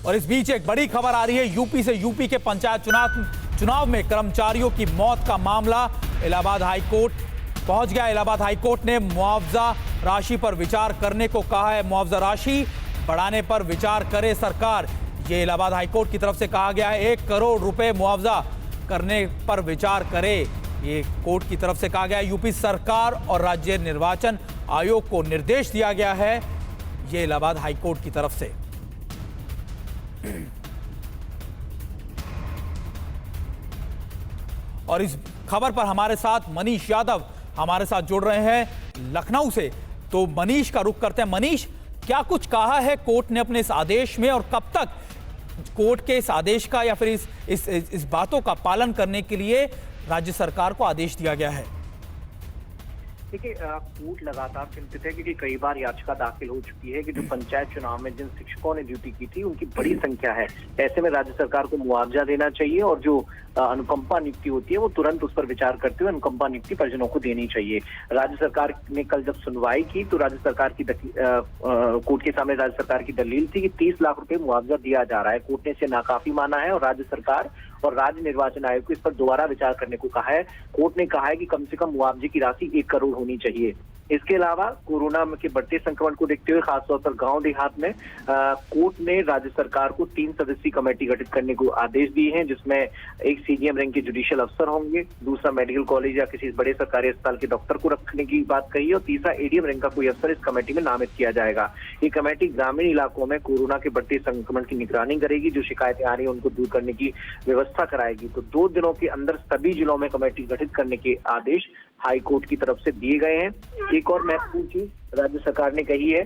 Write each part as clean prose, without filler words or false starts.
और इस बीच एक बड़ी खबर आ रही है यूपी से। यूपी के पंचायत चुनाव में कर्मचारियों की मौत का मामला इलाहाबाद हाईकोर्ट पहुंच गया। इलाहाबाद हाईकोर्ट ने मुआवजा राशि पर विचार करने को कहा है। मुआवजा राशि बढ़ाने पर विचार करे सरकार, ये इलाहाबाद हाईकोर्ट की तरफ से कहा गया है। 1 करोड़ रुपए मुआवजा करने पर विचार करे, ये कोर्ट की तरफ से कहा गया है। यूपी सरकार और राज्य निर्वाचन आयोग को निर्देश दिया गया है, ये इलाहाबाद हाईकोर्ट की तरफ से। और इस खबर पर हमारे साथ मनीष यादव हमारे साथ जुड़ रहे हैं लखनऊ से। तो मनीष का रुख करते हैं। मनीष, क्या कुछ कहा है कोर्ट ने अपने इस आदेश में, और कब तक कोर्ट के इस आदेश का या फिर इस बातों का पालन करने के लिए राज्य सरकार को आदेश दिया गया है? देखिए, कोर्ट लगातार चिंतित है क्योंकि कई बार याचिका दाखिल हो चुकी है कि जो पंचायत चुनाव में जिन शिक्षकों ने ड्यूटी की थी उनकी बड़ी संख्या है। ऐसे में राज्य सरकार को मुआवजा देना चाहिए और जो अनुकंपा नियुक्ति होती है वो तुरंत उस पर विचार करते हुए अनुकंपा नियुक्ति परिजनों को देनी चाहिए। राज्य सरकार ने कल जब सुनवाई की तो राज्य सरकार की कोर्ट के सामने राज्य सरकार की दलील थी कि 30 लाख रुपए मुआवजा दिया जा रहा है। कोर्ट ने इसे नाकाफी माना है और राज्य सरकार और राज्य निर्वाचन आयोग को इस पर दोबारा विचार करने को कहा है। कोर्ट ने कहा है कि कम से कम मुआवजे की राशि 1 करोड़ होनी चाहिए। इसके अलावा कोरोना के बढ़ते संक्रमण को देखते हुए खासतौर पर गांव देहात में कोर्ट ने राज्य सरकार को 3 सदस्यीय कमेटी गठित करने को आदेश दिए हैं, जिसमें एक सीजीएम रैंक के जुडिशियल अफसर होंगे, दूसरा मेडिकल कॉलेज या किसी बड़े सरकारी अस्पताल के डॉक्टर को रखने की बात कही है और तीसरा एडीएम रैंक का कोई अफसर इस कमेटी में नामित किया जाएगा। ये कमेटी ग्रामीण इलाकों में कोरोना के बढ़ते संक्रमण की निगरानी करेगी, जो शिकायतें आ रही है उनको दूर करने की व्यवस्था कराएगी। तो 2 दिनों के अंदर सभी जिलों में कमेटी गठित करने के आदेश हाईकोर्ट की तरफ से दिए गए हैं। एक और महत्वपूर्ण चीज राज्य सरकार ने कही है,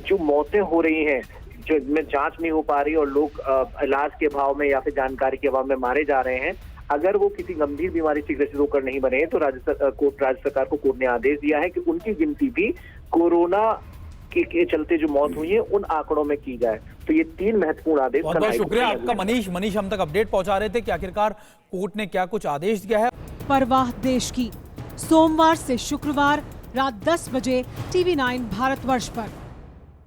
जो मौतें हो रही हैं, जो इनमें जांच नहीं हो पा रही और लोग इलाज के अभाव में या फिर जानकारी के अभाव में मारे जा रहे हैं, अगर वो किसी गंभीर बीमारी से ग्रसित होकर नहीं बने हैं तो राज्य सरकार को कोर्ट ने आदेश दिया है कि उनकी गिनती भी कोरोना के चलते जो मौत हुई है उन आंकड़ों में की जाए। तो ये 3 महत्वपूर्ण आदेश। बहुत बहुत शुक्रिया आपका मनीष हम तक अपडेट पहुंचा रहे थे कि आखिरकार कोर्ट ने क्या कुछ आदेश दिया है। परवाह देश की, सोमवार से शुक्रवार रात 10 बजे TV9 भारतवर्ष पर।